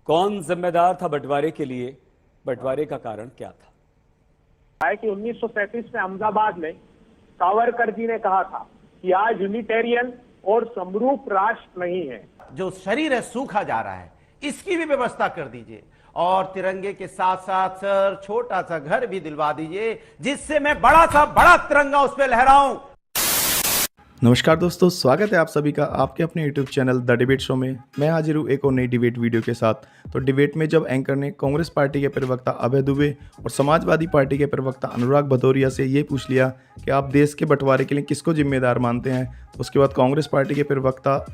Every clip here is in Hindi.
कौन जिम्मेदार था बंटवारे के लिए? बंटवारे का कारण क्या था? कि 1937 में अहमदाबाद में सावरकर जी ने कहा था कि आज यूनिटेरियन और समरूप राष्ट्र नहीं है। जो शरीर है सूखा जा रहा है, इसकी भी व्यवस्था कर दीजिए और तिरंगे के साथ साथ सर छोटा सा घर भी दिलवा दीजिए जिससे मैं बड़ा तिरंगा उस पर लहराऊं। नमस्कार दोस्तों, स्वागत है आप सभी का आपके अपने YouTube channel the debate show में। मैं हाजिर हूँ एक और नई डिबेट वीडियो के साथ। तो डिबेट में जब एंकर ने कांग्रेस पार्टी के प्रवक्ता अभय दुबे और समाजवादी पार्टी के प्रवक्ता अनुराग भदौरिया से ये पूछ लिया कि आप देश के बंटवारे के लिए किसको जिम्मेदार मानते हैं, तो उसके बाद कांग्रेस पार्टी के प्रवक्ता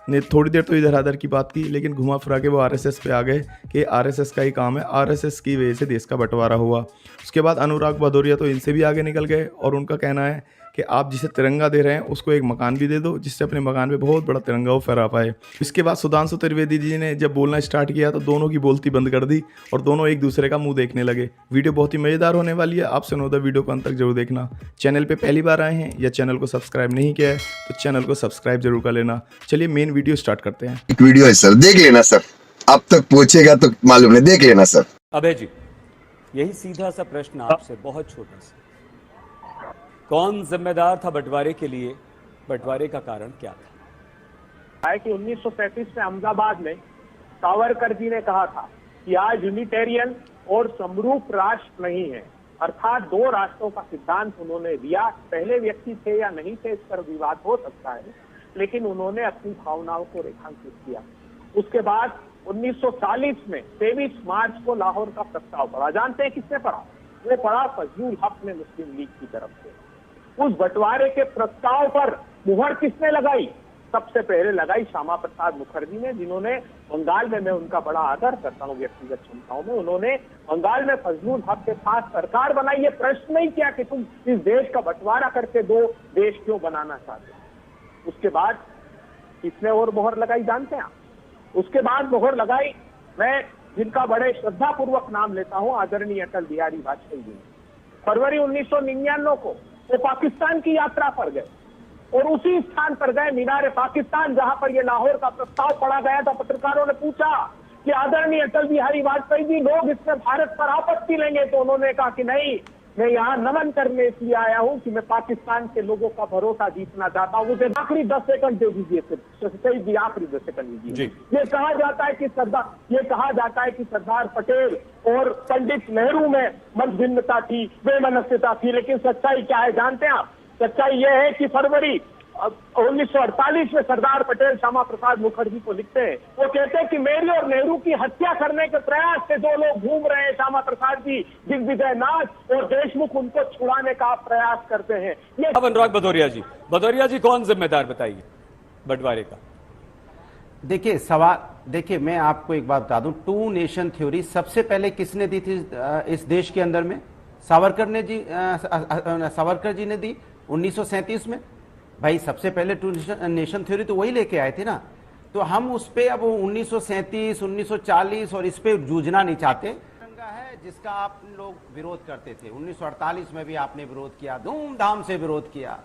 ने थोड़ी देर तो इधर उधर की बात की, लेकिन घुमा फिरा के वो आरएसएस पे आ गए कि आरएसएस का ही काम है, आरएसएस की वजह से देश का बंटवारा हुआ। उसके बाद अनुराग भदौरिया तो इनसे भी आगे निकल गए और उनका कहना है कि आप जिसे तिरंगा दे रहे हैं उसको एक मकान भी दे दो जिससे अपने मकान पे बहुत बड़ा तिरंगा वो फहरा पाए। इसके बाद सुधांशु त्रिवेदी जी ने जब बोलना स्टार्ट किया तो दोनों की बोलती बंद कर दी और दोनों एक दूसरे का मुंह देखने लगे। वीडियो बहुत ही मज़ेदार होने वाली है, आपसे अनुरोध है वीडियो को अंत तक जरूर देखना। चैनल पे पहली बार आए हैं या चैनल को सब्सक्राइब नहीं किया है तो चैनल को सब्सक्राइब जरूर कर लेना। चलिए मेन वीडियो स्टार्ट करते हैं। एक वीडियो है सर, देख लेना सर, अब तक पूछेगा तो मालूम नहीं, देख लेना सर। अभय जी, यही सीधा सा प्रश्न आपसे, बहुत छोटा सा, कौन जिम्मेदार था बंटवारे के लिए? बंटवारे का कारण क्या था? कि 1937 में अहमदाबाद में सावरकर जी ने कहा था कि आज यूनिटेरियन और समरूप राष्ट्र नहीं है, अर्थात दो राष्ट्रों का सिद्धांत उन्होंने दिया। पहले व्यक्ति थे या नहीं थे इस पर विवाद हो सकता है, लेकिन उन्होंने अपनी भावनाओं को रेखांकित किया। उसके बाद 1940 में 23 मार्च को लाहौर का प्रस्ताव पड़ा। जानते हैं किसने पढ़ा? वो पढ़ा फजलुल हक ने मुस्लिम लीग की तरफ से। उस बंटवारे के प्रस्ताव पर मुहर किसने लगाई? सबसे पहले लगाई श्यामा प्रसाद मुखर्जी ने, जिन्होंने बंगाल में, मैं उनका बड़ा आदर करता हूं व्यक्तिगत क्षमताओं में, उन्होंने बंगाल में फजलुल हक के साथ सरकार बनाई। ये प्रश्न नहीं किया कि तुम इस देश का बंटवारा करके दो देश क्यों बनाना चाहते हो। उसके बाद किसने और मोहर लगाई जानते हैं आप? उसके बाद मोहर लगाई, मैं जिनका बड़े श्रद्धापूर्वक नाम लेता हूं, आदरणीय अटल बिहारी वाजपेयी जी ने। फरवरी 1999 को वो पाकिस्तान की यात्रा पर गए और उसी स्थान पर गए, मीनार पाकिस्तान, जहां पर ये लाहौर का प्रस्ताव पढ़ा गया था। पत्रकारों ने पूछा कि आदरणीय अटल बिहारी वाजपेयी जी, लोग इसमें भारत पर आपत्ति लेंगे, तो उन्होंने कहा कि नहीं, मैं यहाँ नमन करने इसलिए आया हूँ कि मैं पाकिस्तान के लोगों का भरोसा जीतना चाहता हूँ। मुझे आखिरी 10 सेकंड दे दीजिए, सिर्फ आखिरी 10 सेकंड दीजिए। ये कहा जाता है कि सरदार पटेल और पंडित नेहरू में मत भिन्नता थी, बेमनस्यता थी, लेकिन सच्चाई क्या है जानते हैं आप? सच्चाई यह है कि फरवरी 1948 में सरदार पटेल श्यामा प्रसाद मुखर्जी को लिखते हैं, वो कहते हैं कि मेरी और नेहरू की हत्या करने के प्रयास से जो लोग घूम रहे हैं, श्यामा प्रसाद जी, दिग्विजय नाथ और देशमुख, उनको छुड़ाने का प्रयास करते हैं। ये अब अनुराग भदौरिया जी कौन जिम्मेदार बताइए बंटवारे का? देखिए मैं आपको एक बात बता दूं, टू नेशन थ्योरी सबसे पहले किसने दी थी इस देश के अंदर में? सावरकर जी ने दी 1937 में। भाई सबसे पहले टू नेशन थ्योरी तो वही लेके आए थे ना। तो हम उस पे अब 1937, 1940 और इस पे जूझना नहीं चाहते। तिरंगा है जिसका आप लोग विरोध करते थे, 1948 में भी आपने विरोध किया, धूमधाम से विरोध किया।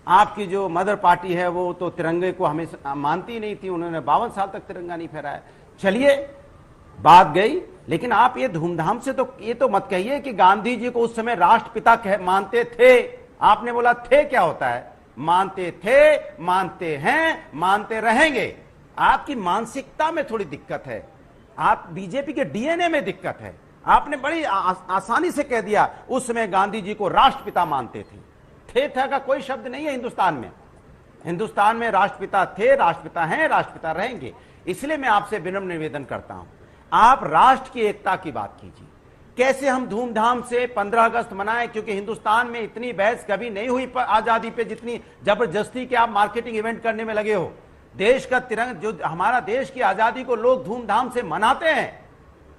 आपकी जो मदर पार्टी है वो तो तिरंगे को हमेशा मानती नहीं थी, उन्होंने 52 साल तक तिरंगा नहीं फहराया। चलिए बात गई, लेकिन आप ये धूमधाम से तो ये तो मत कहिए कि गांधी जी को उस समय राष्ट्रपिता मानते थे। आपने बोला थे क्या होता है? मानते थे, मानते हैं, मानते रहेंगे। आपकी मानसिकता में थोड़ी दिक्कत है, आप बीजेपी के डीएनए में दिक्कत है। आपने बड़ी आसानी से कह दिया उस समय गांधी जी को राष्ट्रपिता मानते थे था का कोई शब्द नहीं है हिंदुस्तान में। हिंदुस्तान में राष्ट्रपिता थे, राष्ट्रपिता हैं, राष्ट्रपिता रहेंगे। इसलिए मैं आपसे विनम्र निवेदन करता हूं, आप राष्ट्र की एकता की बात कीजिए। कैसे हम धूमधाम से 15 अगस्त मनाएं, क्योंकि हिंदुस्तान में इतनी बहस कभी नहीं हुई आजादी पे जितनी जबरदस्ती के आप मार्केटिंग इवेंट करने में लगे हो। देश का तिरंगा, जो हमारा देश की आजादी को लोग धूमधाम से मनाते हैं,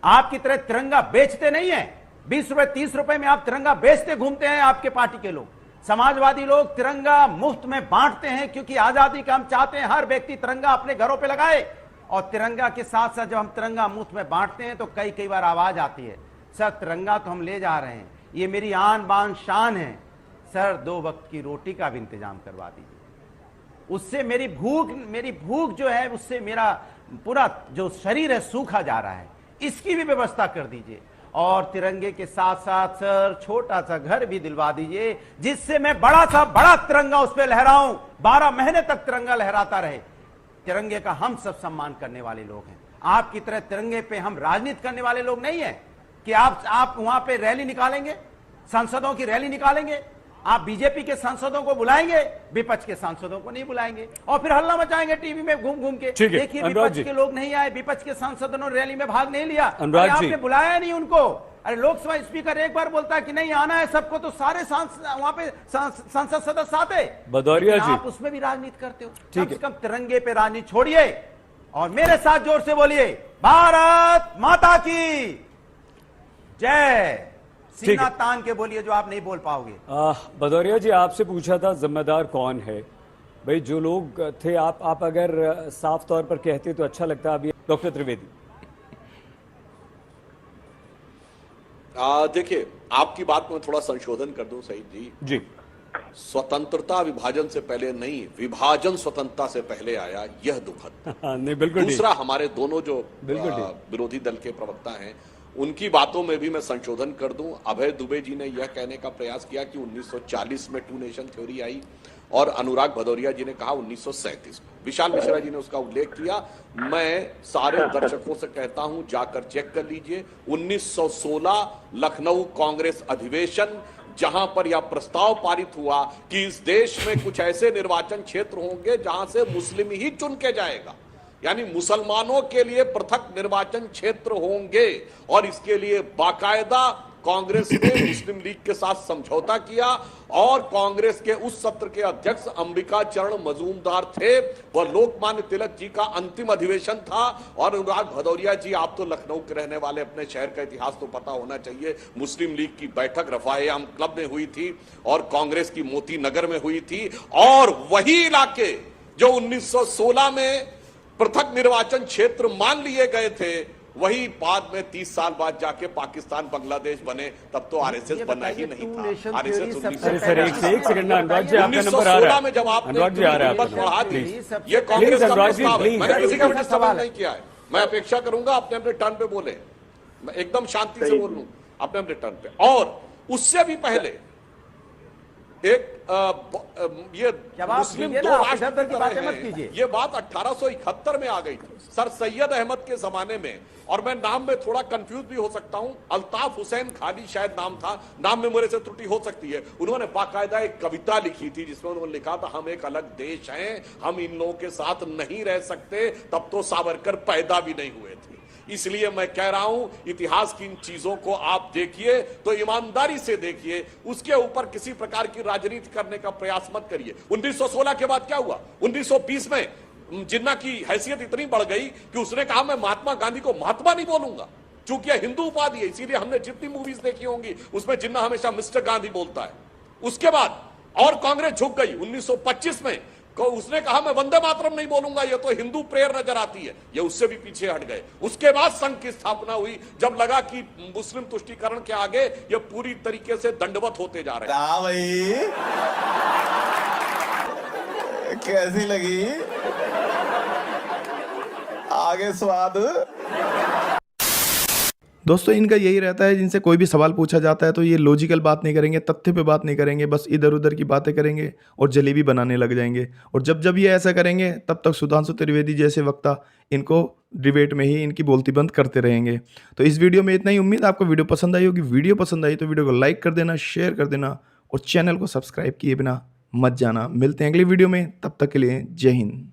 आपकी तरह तिरंगा बेचते नहीं है। 20 रुपए 30 रुपए में आप तिरंगा बेचते घूमते हैं आपके पार्टी के लोग। समाजवादी लोग तिरंगा मुफ्त में बांटते हैं, क्योंकि आजादी का हम चाहते हैं हर व्यक्ति तिरंगा अपने घरों पर लगाए। और तिरंगा के साथ साथ जब हम तिरंगा मुफ्त में बांटते हैं तो कई बार आवाज आती है, सर तिरंगा तो हम ले जा रहे हैं, ये मेरी आन बान शान है। सर 2 वक्त की रोटी का भी इंतजाम करवा दीजिए, उससे मेरी भूख जो है, उससे मेरा पूरा जो शरीर है सूखा जा रहा है। इसकी भी व्यवस्था कर दीजिए। और तिरंगे के साथ साथ सर छोटा सा घर भी दिलवा दीजिए, जिससे मैं बड़ा तिरंगा उस पर लहराऊं, 12 महीने तक तिरंगा लहराता रहे। तिरंगे का हम सब सम्मान करने वाले लोग हैं। आपकी तरह तिरंगे पे हम राजनीति करने वाले लोग नहीं है कि आप वहां पे रैली निकालेंगे, सांसदों की रैली निकालेंगे, आप बीजेपी के सांसदों को बुलाएंगे, विपक्ष के सांसदों को नहीं बुलाएंगे और फिर हल्ला मचाएंगे टीवी में घूम घूम के। देखिए विपक्ष के लोग नहीं आए, विपक्ष के सांसदों ने रैली में भाग नहीं लिया, आपने बुलाया नहीं उनको। अरे लोकसभा स्पीकर एक बार बोलता है कि नहीं आना है सबको, तो सारे वहां पे संसद सदस्य आते। भदौरिया जी आप उसमें भी राजनीति करते हो, कम से कम तिरंगे पे राजनीति छोड़िए और मेरे साथ जोर से बोलिए भारत माता की जय। सीना तान के बोलिए जो आप नहीं बोल पाओगे। भदौरिया जी आपसे पूछा था जिम्मेदार कौन है भाई, जो लोग थे आप अगर साफ तौर पर कहते तो अच्छा लगता। अभी डॉक्टर त्रिवेदी देखिए, आपकी बात में थोड़ा संशोधन कर दूं सही जी। स्वतंत्रता विभाजन से पहले नहीं, विभाजन स्वतंत्रता से पहले आया, यह दुखद। नहीं बिल्कुल। दूसरा, हमारे दोनों जो विरोधी दल के प्रवक्ता हैं उनकी बातों में भी मैं संशोधन कर दूं। अभय दुबे जी ने यह कहने का प्रयास किया कि 1940 में टू नेशन थ्योरी आई और अनुराग भदौरिया जी ने कहा 1937 में। विशाल मिश्रा जी ने उसका उल्लेख किया। मैं सारे दर्शकों से कहता हूं जाकर चेक कर लीजिए 1916 लखनऊ कांग्रेस अधिवेशन, जहां पर यह प्रस्ताव पारित हुआ कि इस देश में कुछ ऐसे निर्वाचन क्षेत्र होंगे जहां से मुस्लिम ही चुन के जाएगा, यानी मुसलमानों के लिए पृथक निर्वाचन क्षेत्र होंगे। और इसके लिए बाकायदा कांग्रेस ने मुस्लिम लीग के साथ समझौता किया और कांग्रेस के उस सत्र के अध्यक्ष अंबिका चरण मजूमदार थे। वह लोकमान्य तिलक जी का अंतिम अधिवेशन था। और अनुराग भदौरिया जी, आप तो लखनऊ के रहने वाले, अपने शहर का इतिहास तो पता होना चाहिए। मुस्लिम लीग की बैठक रफाए-आम क्लब में हुई थी और कांग्रेस की मोती नगर में हुई थी। और वही इलाके जो 1916 में पृथक निर्वाचन क्षेत्र मान लिए गए थे, वही बाद में 30 साल बाद जाके पाकिस्तान बांग्लादेश बने। तब तो आरएसएस बना ही नहीं था। आरएसएस एक सेकंड अनुराग जी, आपका नंबर आ रहा है। में जब आपने अनुराग जी आ रहा है, बढ़ा दी, ये कांग्रेस का प्रस्ताव है। मैंने किसी का डिस्टर्ब नहीं किया है। मैं अपेक्षा करूंगा अपने अपने टर्न पे बोले, मैं एकदम शांति से बोल लूं अपने अपने टर्न पे। और उससे भी पहले एक ये मुस्लिम दो राष्ट्र की बातें मत कीजिए। ये बात 1871 में आ गई थी सर सैयद अहमद के जमाने में। और मैं नाम में थोड़ा कंफ्यूज भी हो सकता हूं, अल्ताफ हुसैन खाली शायद नाम था, नाम में मेरे से त्रुटि हो सकती है। उन्होंने बाकायदा एक कविता लिखी थी जिसमें उन्होंने लिखा था हम एक अलग देश हैं, हम इन लोगों के साथ नहीं रह सकते। तब तो सावरकर पैदा भी नहीं हुए थे। इसलिए मैं कह रहा हूं इतिहास की इन चीजों को आप देखिए तो ईमानदारी से देखिए, उसके ऊपर किसी प्रकार की राजनीति करने का प्रयास मत करिए। 1916 के बाद क्या हुआ? 1920 में जिन्ना की हैसियत इतनी बढ़ गई कि उसने कहा मैं महात्मा गांधी को महात्मा नहीं बोलूंगा, चूंकि यह हिंदू उपाधि है। इसीलिए हमने जितनी मूवीज देखी होंगी उसमें जिन्ना हमेशा मिस्टर गांधी बोलता है। उसके बाद और कांग्रेस झुक गई 1925 में, उसने कहा मैं वंदे मातरम नहीं बोलूंगा, ये तो हिंदू प्रेयर नजर आती है। ये उससे भी पीछे हट गए। उसके बाद संघ की स्थापना हुई जब लगा कि मुस्लिम तुष्टीकरण के आगे ये पूरी तरीके से दंडवत होते जा रहे हैं। भाई कैसी लगी आगे स्वाद? दोस्तों इनका यही रहता है, जिनसे कोई भी सवाल पूछा जाता है तो ये लॉजिकल बात नहीं करेंगे, तथ्य पे बात नहीं करेंगे, बस इधर उधर की बातें करेंगे और जलेबी बनाने लग जाएंगे। और जब ये ऐसा करेंगे तब तक सुधांशु त्रिवेदी जैसे वक्ता इनको डिबेट में ही इनकी बोलती बंद करते रहेंगे। तो इस वीडियो में इतना ही। उम्मीद आपको वीडियो पसंद आई होगी। वीडियो पसंद आई तो वीडियो को लाइक कर देना, शेयर कर देना और चैनल को सब्सक्राइब किए बिना मत जाना। मिलते हैं अगली वीडियो में, तब तक के लिए जय हिंद।